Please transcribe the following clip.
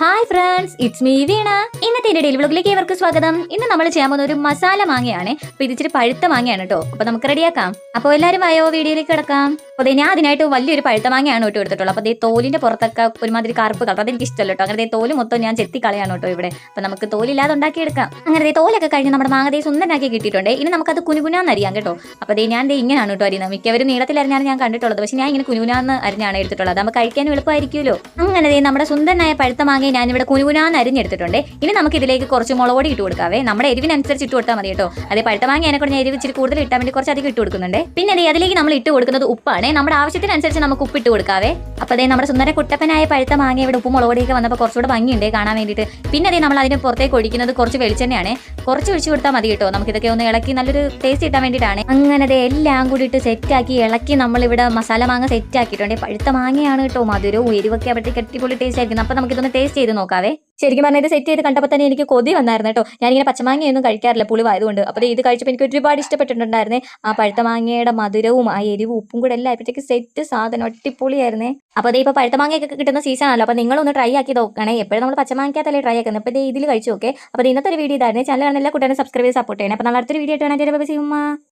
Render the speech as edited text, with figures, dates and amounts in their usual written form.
Hi friends, it's me വീണ. ഇന്നത്തെ daily വ്ലോഗിലേക്ക് ഏവർക്കും സ്വാഗതം. ഇന്ന് നമ്മൾ ചെയ്യാൻ പോകുന്ന ഒരു മസാല മാങ്ങയാണ്. അപ്പൊ ഇത് ഇച്ചിരി പഴുത്ത മാങ്ങയാണ് കേട്ടോ. അപ്പൊ നമുക്ക് റെഡിയാക്കാം. അപ്പോൾ എല്ലാവരും ആയോ വീഡിയോയിലേക്ക് കിടക്കാം. അപ്പൊ ഞാൻ അതിനായിട്ട് വലിയൊരു പഴുത്ത മാങ്ങയാണ് കേട്ടോ എടുത്തിട്ടുള്ളത്. അപ്പൊ തോലിന്റെ പുറത്തൊക്കെ ഒരുമാതിരി കറുപ്പ് കളർ, അതെനിക്ക് ഇഷ്ടമല്ല കേട്ടോ. അങ്ങനെ തോല് മൊത്തം ഞാൻ ചെത്തി കളയാണ് കേട്ടോ ഇവിടെ. അപ്പൊ നമുക്ക് തോലില്ലാതെ ഉണ്ടാക്കിയെടുക്കാം. അങ്ങനെ തോലൊക്കെ കഴിഞ്ഞ് നമ്മുടെ മാങ്ങ സുന്ദരനാക്കി കിട്ടിയിട്ടുണ്ട്. ഇനി നമുക്കത് കുനുകുനാന്ന് അരിയാം കേട്ടോ. അപ്പൊ ഞാൻ ഇങ്ങനെയാണ് കേട്ടോ അരിയുന്നത്. മിക്കവരും നീളത്തിൽ അരിഞ്ഞാണ് ഞാൻ കണ്ടിട്ടുള്ളത്. പക്ഷെ ഞാൻ ഇങ്ങനെ കുനുകുനാന്ന് അരിഞ്ഞാണ് എടുത്തിട്ടുള്ളത്. നമുക്ക് കഴിക്കാൻ എളുപ്പമായിരിക്കുമല്ലോ. അങ്ങനെ നമ്മുടെ സുന്ദരനായ പഴുത്ത മാങ്ങ ഞാനിവിടെ കുനുകുനാന്ന് അരിഞ്ഞെടുത്തിട്ടുണ്ട്. ഇനി നമുക്ക് ഇതിലേക്ക് കുറച്ച് മുളക് ഇട്ട് കൊടുക്കാവേ. നമ്മുടെ എരിവിനനുസരിച്ച് ഇട്ട് കൊടുത്താൽ മതി കേട്ടോ. അതേ പഴുത്ത മാങ്ങ അതിനെക്കൂടെ ഞാൻ എരിവ് ഇച്ചിരി കൂടുതൽ ഇട്ടാൻ വേണ്ടി കുറച്ച് അധികം ഇട്ട് കൊടുക്കുന്നുണ്ട്. പിന്നെ അതിലേക്ക് നമ്മൾ ഇട്ട് കൊടുക്കുന്നത് ഉപ്പാണ്. നമ്മുടെ ആവശ്യത്തിനനുസരിച്ച് നമുക്ക് ഉപ്പ് ഇട്ട് കൊടുക്കാവേ. അപ്പോൾ നമ്മുടെ സുന്ദര കുട്ടപ്പനായ പഴുത്ത മാങ്ങ ഇവിടെ ഉപ്പും മുളകൊടിയൊക്കെ വന്നപ്പോൾ കുറച്ചുകൂടെ ഭംഗിയുണ്ട് കാണാൻ വേണ്ടിയിട്ട്. പിന്നെ നമ്മൾ അതിന് പുറത്തേക്ക് ഒഴിക്കുന്നത് കുറച്ച് വെളിച്ചെണ്ണയാണ്. കുറച്ച് ഒഴിച്ചു കൊടുത്താൽ മതി കേട്ടോ. നമുക്കിതൊക്കെ ഒന്ന് ഇളക്കി നല്ലൊരു ടേസ്റ്റ് കിട്ടാൻ വേണ്ടിയിട്ടാണ്. അങ്ങനെ എല്ലാം കൂടി ഇട്ട് സെറ്റാക്കി ഇളക്കി നമ്മളിവിടെ മസാല മാങ്ങ സെറ്റ് ആക്കിയിട്ടുണ്ട്. പഴുത്ത മാങ്ങയാണ് കേട്ടോ. മധുരവും എരിവൊക്കെ അവിടത്തേക്ക് അടിപൊളി ടേസ്റ്റ് ആയിരിക്കും. അപ്പോൾ നമുക്കിതൊന്ന് ടേസ്റ്റ് ചെയ്ത് നോക്കാവേ. ശരിക്കും പറഞ്ഞാൽ ഇത് സെറ്റ് ചെയ്ത് കണ്ടപ്പോൾ തന്നെ എനിക്ക് കൊതി വന്നായിരുന്നു കേട്ടോ. ഞാനിങ്ങനെ പച്ചമാങ്ങയൊന്നും കഴിക്കാറില്ല പുളിവായതുകൊണ്ട്. അപ്പോൾ ഇത് കഴിച്ചപ്പോൾ എനിക്ക് ഒരുപാട് ഇഷ്ടപ്പെട്ടിട്ടുണ്ടായിരുന്നേ. ആ പഴുത്ത മാങ്ങയുടെ മധുരവും ആ എരിവും ഉപ്പും കൂടെ എല്ലാം ആയപ്പോഴത്തേക്ക് സെറ്റ് സാധനം അടിപൊളിയായിരുന്നേ. അപ്പോൾ ഇപ്പോൾ പഴുത്ത മാങ്ങയൊക്കെ കിട്ടുന്ന സീസൺ ആണല്ലോ. അപ്പോൾ നിങ്ങളൊന്ന് ട്രൈ ആക്കി നോക്കണേ. എപ്പോഴും നമ്മൾ പച്ചമാങ്ങയ്ക്കകത്തല്ലേ ട്രൈ ആക്കുന്നത്. അപ്പോൾ ഇതിൽ കഴിച്ചു നോക്കേ. അപ്പോൾ ഇന്നത്തെ ഒരു വീഡിയോ ഇതായിരുന്നു. ചാനൽ എല്ലാ കൂട്ടുകാരും സബ്സ്ക്രൈബ് ചെയ്ത് സപ്പോർട്ട് ചെയ്യണേ. അപ്പോൾ നാളെ അടുത്തൊരു വീഡിയോ ആയിട്ട് വേണം.